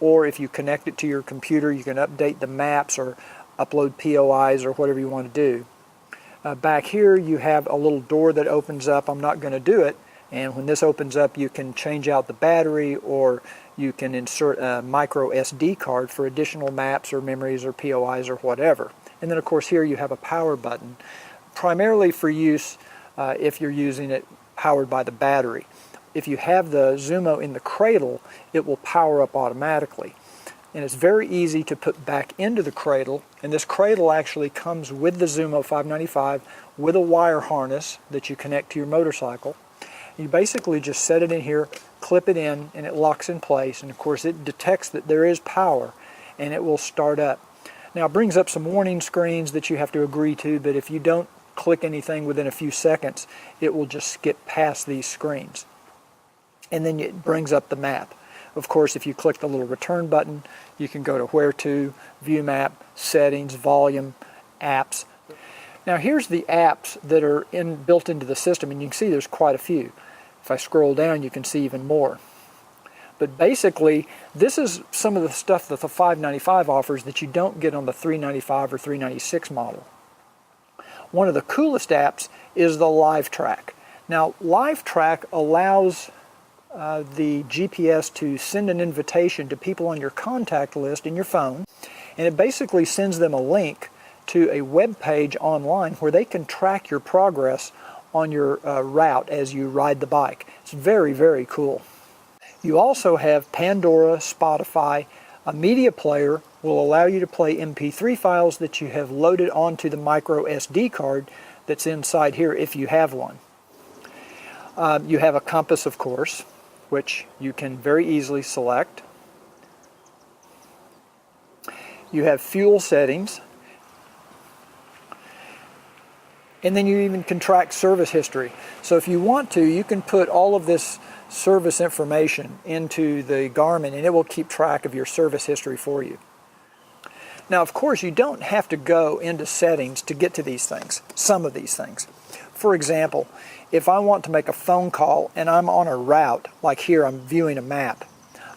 or if you connect it to your computer, you can update the maps or upload POIs or whatever you want to do. Back here you have a little door that opens up. I'm not going to do it, and when this opens up you can change out the battery, or you can insert a micro SD card for additional maps or memories or POIs or whatever. And then of course here you have a power button, primarily for use if you're using it powered by the battery. If you have the Zumo in the cradle, it will power up automatically. And it's very easy to put back into the cradle, and this cradle actually comes with the Zumo 595 with a wire harness that you connect to your motorcycle. You basically just set it in here, clip it in, and it locks in place, and of course it detects that there is power and it will start up. Now it brings up some warning screens that you have to agree to, but if you don't click anything within a few seconds, it will just skip past these screens. And then it brings up the map. Of course, if you click the little return button, you can go to where to, view map, settings, volume, apps. Now here's the apps that are built into the system, and you can see there's quite a few. If I scroll down, you can see even more. But basically, this is some of the stuff that the 595 offers that you don't get on the 395 or 396 model. One of the coolest apps is the Live Track. Now, Live Track allows the GPS to send an invitation to people on your contact list in your phone, and it basically sends them a link to a web page online where they can track your progress on your route as you ride the bike. It's very, very cool. You also have Pandora, Spotify. A media player will allow you to play MP3 files that you have loaded onto the micro SD card that's inside here if you have one. You have a compass, of course, which you can very easily select. You have fuel settings. And then you even can track service history. So if you want to, you can put all of this service information into the Garmin and it will keep track of your service history for you. Now, of course, you don't have to go into settings to get to these things, some of these things. For example, if I want to make a phone call and I'm on a route, like here I'm viewing a map,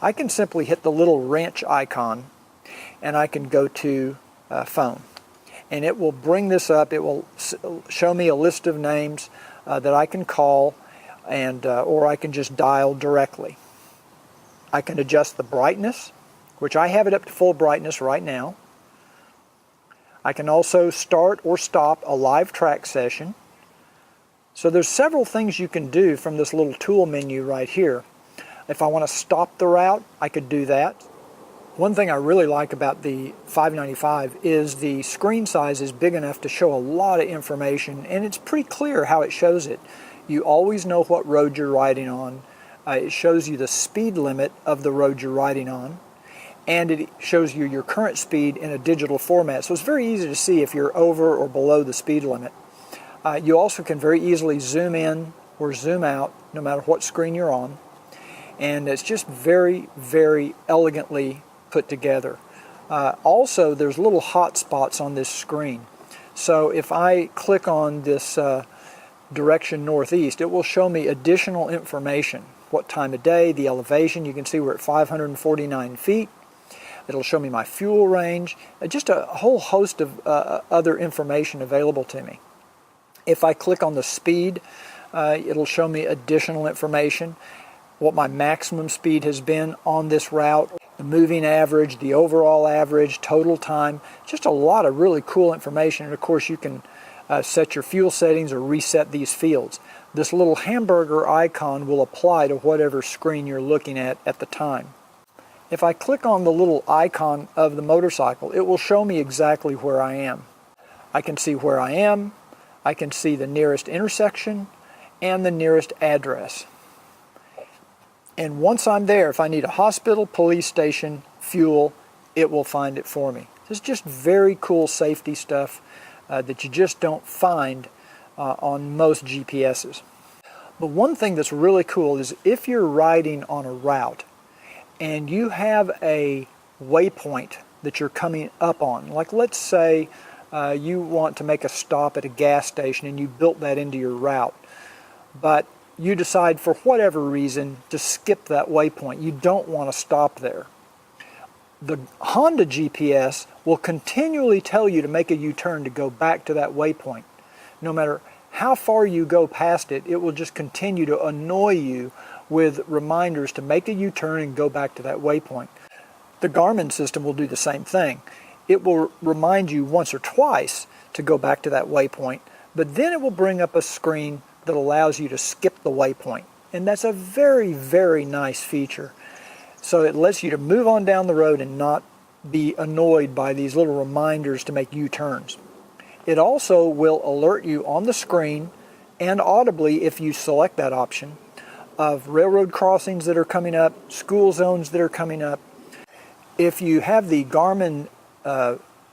I can simply hit the little wrench icon and I can go to phone. And it will bring this up. It will show me a list of names that I can call, and or I can just dial directly. I can adjust the brightness, which I have it up to full brightness right now. I can also start or stop a live track session. So there's several things you can do from this little tool menu right here. If I want to stop the route, I could do that. One thing I really like about the 595 is the screen size is big enough to show a lot of information, and it's pretty clear how it shows it. You always know what road you're riding on. It shows you the speed limit of the road you're riding on, and it shows you your current speed in a digital format. So it's very easy to see if you're over or below the speed limit. You also can very easily zoom in or zoom out no matter what screen you're on, and it's just very, very elegantly put together. Also, there's little hot spots on this screen. So if I click on this direction northeast, it will show me additional information. What time of day, the elevation. You can see we're at 549 feet. It'll show me my fuel range, just a whole host of other information available to me. If I click on the speed, it'll show me additional information, what my maximum speed has been on this route, the moving average, the overall average, total time, just a lot of really cool information. And of course you can set your fuel settings or reset these fields. This little hamburger icon will apply to whatever screen you're looking at the time. If I click on the little icon of the motorcycle, it will show me exactly where I am. I can see where I am, I can see the nearest intersection, and the nearest address. And once I'm there, if I need a hospital, police station, fuel, it will find it for me. This is just very cool safety stuff that you just don't find on most GPSs. But one thing that's really cool is if you're riding on a route and you have a waypoint that you're coming up on, like let's say you want to make a stop at a gas station and you built that into your route, but you decide for whatever reason to skip that waypoint, you don't want to stop there, the Honda GPS will continually tell you to make a U-turn to go back to that waypoint. No matter how far you go past it, it will just continue to annoy you with reminders to make a U-turn and go back to that waypoint. The Garmin system will do the same thing. It will remind you once or twice to go back to that waypoint, but then it will bring up a screen that allows you to skip the waypoint. And that's a very, very nice feature. So it lets you to move on down the road and not be annoyed by these little reminders to make U-turns. It also will alert you on the screen and audibly, if you select that option, of railroad crossings that are coming up, school zones that are coming up. If you have the Garmin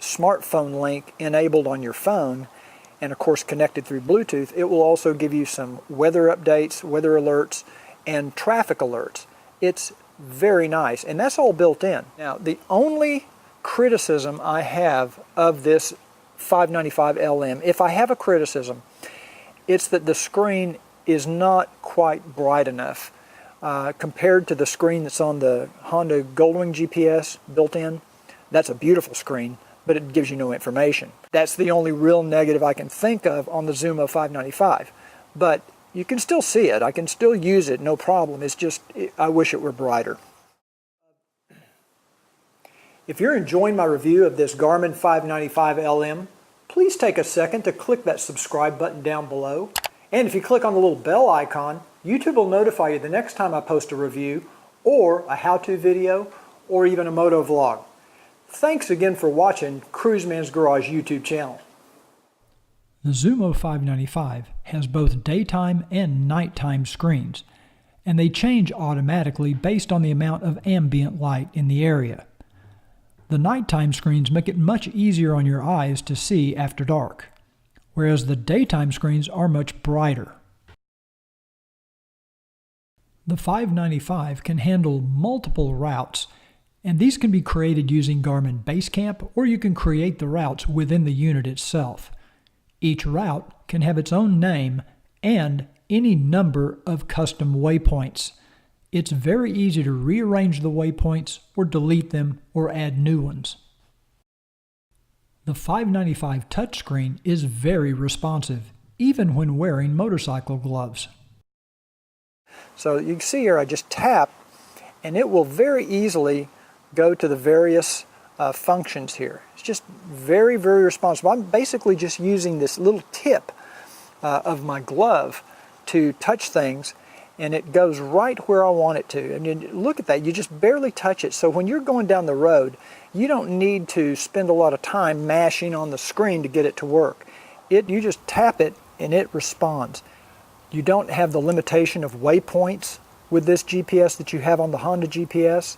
smartphone link enabled on your phone, and of course connected through Bluetooth, it will also give you some weather updates, weather alerts, and traffic alerts. It's very nice, and that's all built in. Now, the only criticism I have of this 595 LM, if I have a criticism, it's that the screen is not quite bright enough compared to the screen that's on the Honda Goldwing GPS built in. That's a beautiful screen, but it gives you no information. That's the only real negative I can think of on the Zumo 595. But you can still see it. I can still use it, no problem. It's just, I wish it were brighter. If you're enjoying my review of this Garmin 595 LM, please take a second to click that subscribe button down below. And if you click on the little bell icon, YouTube will notify you the next time I post a review, or a how-to video, or even a moto vlog. Thanks again for watching Cruiseman's Garage YouTube channel. The Zumo 595 has both daytime and nighttime screens, and they change automatically based on the amount of ambient light in the area. The nighttime screens make it much easier on your eyes to see after dark, whereas the daytime screens are much brighter. The 595 can handle multiple routes, and these can be created using Garmin Basecamp, or you can create the routes within the unit itself. Each route can have its own name and any number of custom waypoints. It's very easy to rearrange the waypoints or delete them or add new ones. The 595 touchscreen is very responsive, even when wearing motorcycle gloves. So you can see here I just tap and it will very easily go to the various functions here. It's just very, very responsive. I'm basically just using this little tip of my glove to touch things, and it goes right where I want it to. And you look at that, you just barely touch it. So when you're going down the road, you don't need to spend a lot of time mashing on the screen to get it to work. You just tap it and it responds. You don't have the limitation of waypoints with this GPS that you have on the Honda GPS.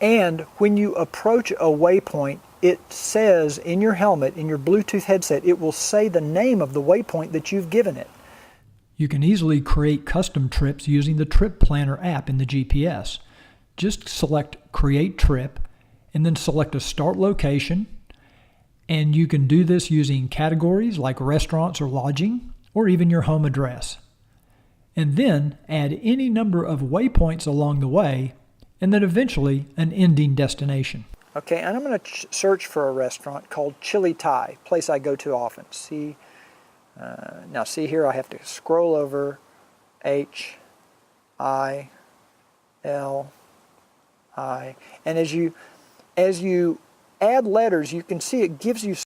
And when you approach a waypoint, it says in your helmet, in your Bluetooth headset, it will say the name of the waypoint that you've given it. You can easily create custom trips using the Trip Planner app in the GPS. Just select Create Trip and then select a start location. And you can do this using categories like restaurants or lodging, or even your home address. And then add any number of waypoints along the way, and then eventually an ending destination. Okay, and I'm going to search for a restaurant called Chili Thai, a place I go to often. Now see here, I have to scroll over H-I-L-I, and as you add letters, you can see it gives you